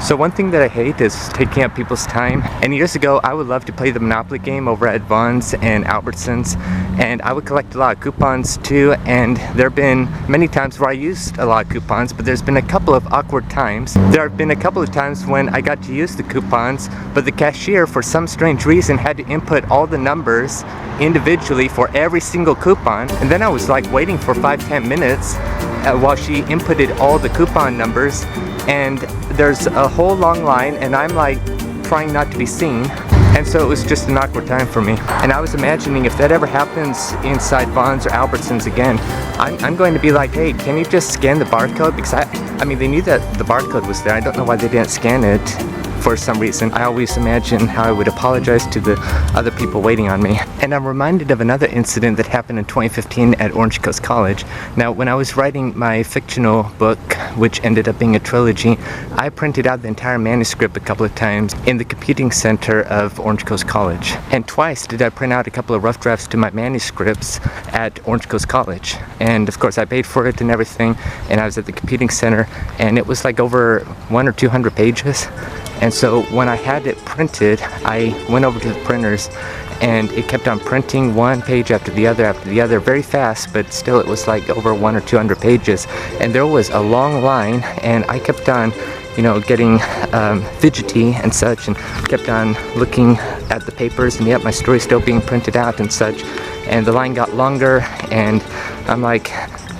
So one thing that I hate is taking up people's time. And years ago, I would love to play the Monopoly game over at Vaughn's and Albertsons, and I would collect a lot of coupons too. And there have been many times where I used a lot of coupons, but there's been a couple of awkward times. There have been a couple of times when I got to use the coupons, but the cashier, for some strange reason, had to input all the numbers individually for every single coupon. And then I was like waiting for 5-10 minutes while she inputted all the coupon numbers, and there's a whole long line, and I'm like trying not to be seen. And so it was just an awkward time for me. And I was imagining if that ever happens inside Vaughn's or Albertsons again, I'm going to be like, hey, can you just scan the barcode? Because I mean, they knew that the barcode was there. I don't know why they didn't scan it for some reason. I always imagine how I would apologize to the other people waiting on me. And I'm reminded of another incident that happened in 2015 at Orange Coast College. Now, when I was writing my fictional book, which ended up being a trilogy, I printed out the entire manuscript a couple of times in the computing center of Orange Coast College. And twice did I print out a couple of rough drafts to my manuscripts at Orange Coast College. And of course I paid for it and everything, and I was at the computing center, and it was like over 100 or 200 pages. And so when I had it printed, I went over to the printers, and it kept on printing one page after the other very fast, but still it was like over 100 or 200 pages. And there was a long line, and I kept on, you know, getting fidgety and such, and kept on looking at the papers, and yet my story's still being printed out and such. And the line got longer, and I'm like,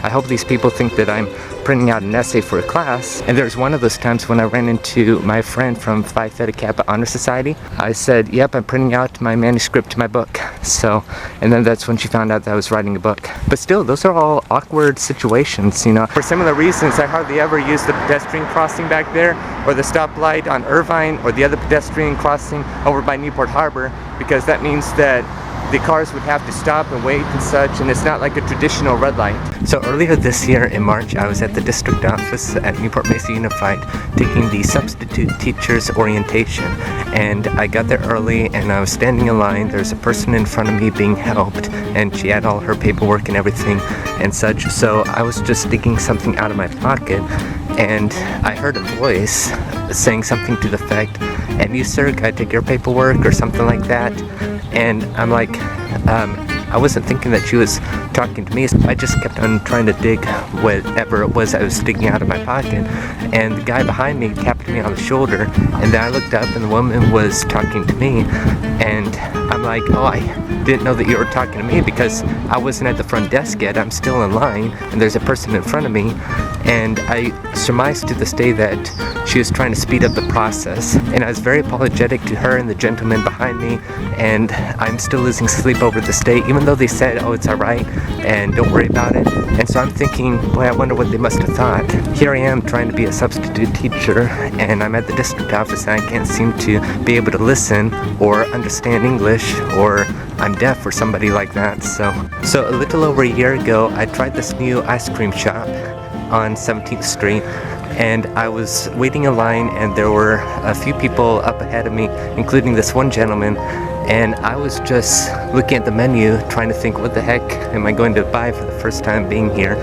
I hope these people think that I'm printing out an essay for a class. And there's one of those times when I ran into my friend from Phi Theta Kappa Honor Society. I said, yep, I'm printing out my manuscript to my book. So, and then that's when she found out that I was writing a book. But still, those are all awkward situations, you know. For similar reasons, I hardly ever use the pedestrian crossing back there, or the stoplight on Irvine, or the other pedestrian crossing over by Newport Harbor, because that means that the cars would have to stop and wait and such, and it's not like a traditional red light. So earlier this year in March, I was at the district office at Newport Mesa Unified taking the substitute teachers orientation, and I got there early, and I was standing in line. There's a person in front of me being helped, and she had all her paperwork and everything and such. So I was just digging something out of my pocket, and I heard a voice saying something to the effect, "And you, sir, can I take your paperwork?" or something like that. And I'm like, I wasn't thinking that she was talking to me, so I just kept on trying to dig whatever it was I was digging out of my pocket. And the guy behind me tapped me on the shoulder, and then I looked up, and the woman was talking to me. And I'm like, oh, I didn't know that you were talking to me, because I wasn't at the front desk yet. I'm still in line, and there's a person in front of me. And I surmised to this day that she was trying to speed up the process. And I was very apologetic to her and the gentleman behind me, and I'm still losing sleep over this day, even though they said, oh, it's alright, and don't worry about it. And so I'm thinking, boy, I wonder what they must have thought. Here I am trying to be a substitute teacher, and I'm at the district office, and I can't seem to be able to listen or understand English, or I'm deaf or somebody like that. So a little over a year ago, I tried this new ice cream shop on 17th Street, and I was waiting in line, and there were a few people up ahead of me, including this one gentleman, and I was just looking at the menu trying to think, what the heck am I going to buy for the first time being here?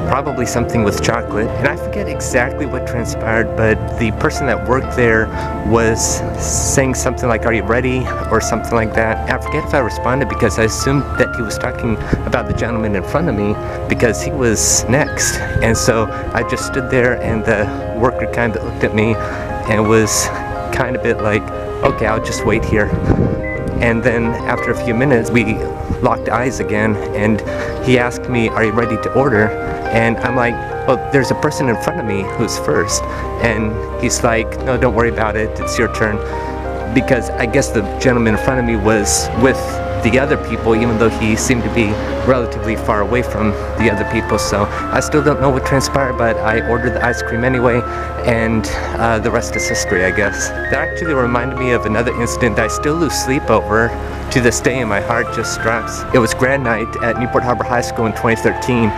Probably something with chocolate. And I forget exactly what transpired, but the person that worked there was saying something like, "Are you ready?" or something like that. And I forget if I responded, because I assumed that he was talking about the gentleman in front of me, because he was next. And so I just stood there, and the worker kind of looked at me and was kind of a bit like, okay, I'll just wait here. And then after a few minutes, we locked eyes again, and he asked me, "Are you ready to order?" And I'm like, well, there's a person in front of me who's first. And he's like, no, don't worry about it, it's your turn. Because I guess the gentleman in front of me was with the other people, even though he seemed to be relatively far away from the other people. So I still don't know what transpired, but I ordered the ice cream anyway, and the rest is history, I guess. That actually reminded me of another incident I still lose sleep over to this day, and my heart just drops. It was grad night at Newport Harbor High School in 2013,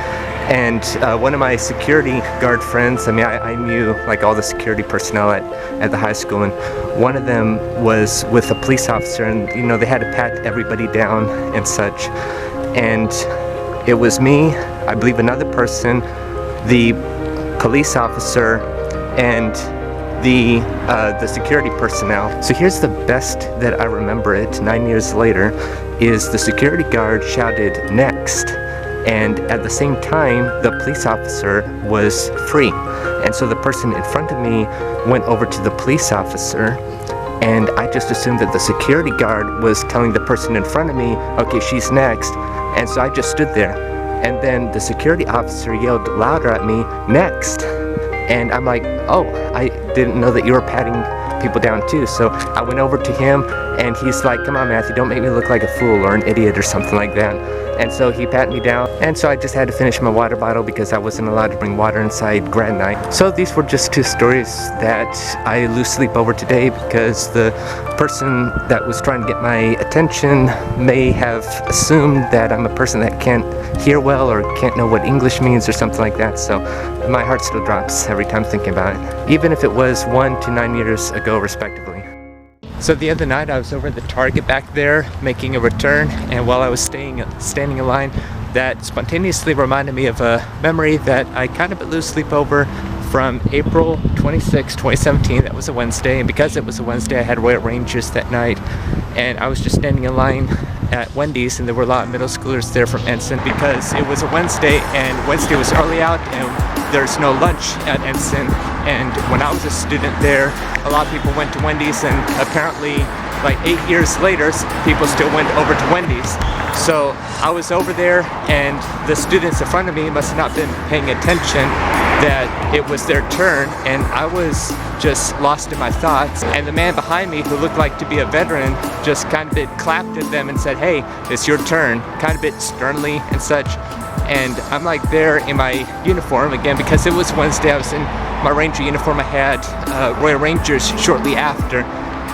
and one of my security guard friends, I knew like all the security personnel at the high school, and one of them was with a police officer, and you know, they had to pat everybody down and such. And it was me, I believe another person, the police officer, and the security personnel. So here's the best that I remember it 9 years later, is the security guard shouted "next," and at the same time the police officer was free, and so the person in front of me went over to the police officer, and I just assumed that the security guard was telling the person in front of me, okay, she's next, and so I just stood there, and then the security officer yelled louder at me, "Next," and I'm like, oh, I didn't know that you were patting people down too. So I went over to him, and he's like, come on, Matthew, don't make me look like a fool or an idiot or something like that. And so he patted me down, and so I just had to finish my water bottle because I wasn't allowed to bring water inside grad night. So these were just two stories that I lose sleep over today, because the person that was trying to get my attention may have assumed that I'm a person that can't hear well or can't know what English means or something like that. So my heart still drops every time thinking about it, even if it was 1 to 9 years ago respectively. So the other night I was over at the Target back there making a return, and while I was standing in line, that spontaneously reminded me of a memory that I kind of lose sleep over from April 26, 2017. That was a Wednesday, and because it was a Wednesday I had Royal Rangers that night, and I was just standing in line at Wendy's, and there were a lot of middle schoolers there from Ensign because it was a Wednesday, and Wednesday was early out and there's no lunch at Ensign. And when I was a student there, a lot of people went to Wendy's, and apparently like 8 years later people still went over to Wendy's. So I was over there, and the students in front of me must have not been paying attention that it was their turn, and I was just lost in my thoughts. And the man behind me, who looked like to be a veteran, just kind of clapped at them and said, hey, it's your turn, kind of a bit sternly and such. And I'm like there in my uniform again, because it was Wednesday. I was in my Ranger uniform. I had Royal Rangers shortly after,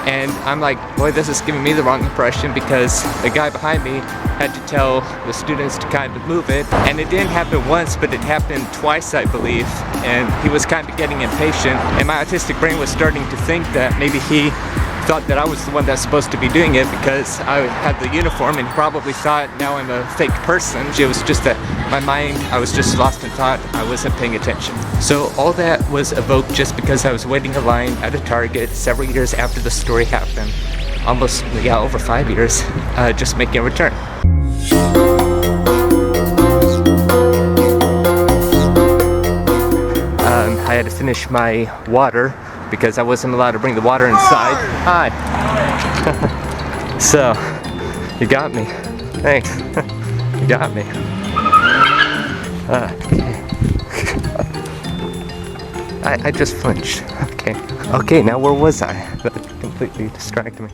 and I'm like, boy, this is giving me the wrong impression, because the guy behind me had to tell the students to kind of move it, and it didn't happen once, but it happened twice, I believe, and he was kind of getting impatient, and my autistic brain was starting to think that maybe he thought that I was the one that's supposed to be doing it because I had the uniform, and he probably thought now I'm a fake person. It was just that my mind, I was just lost in thought. I wasn't paying attention. So all that was evoked just because I was waiting in line at a Target several years after the story happened. Almost, yeah, over 5 years, just making a return. I had to finish my water because I wasn't allowed to bring the water inside. Hi. So, you got me. Thanks. You got me. Okay. I just flinched. Okay. Okay, now where was I? That completely distracted me.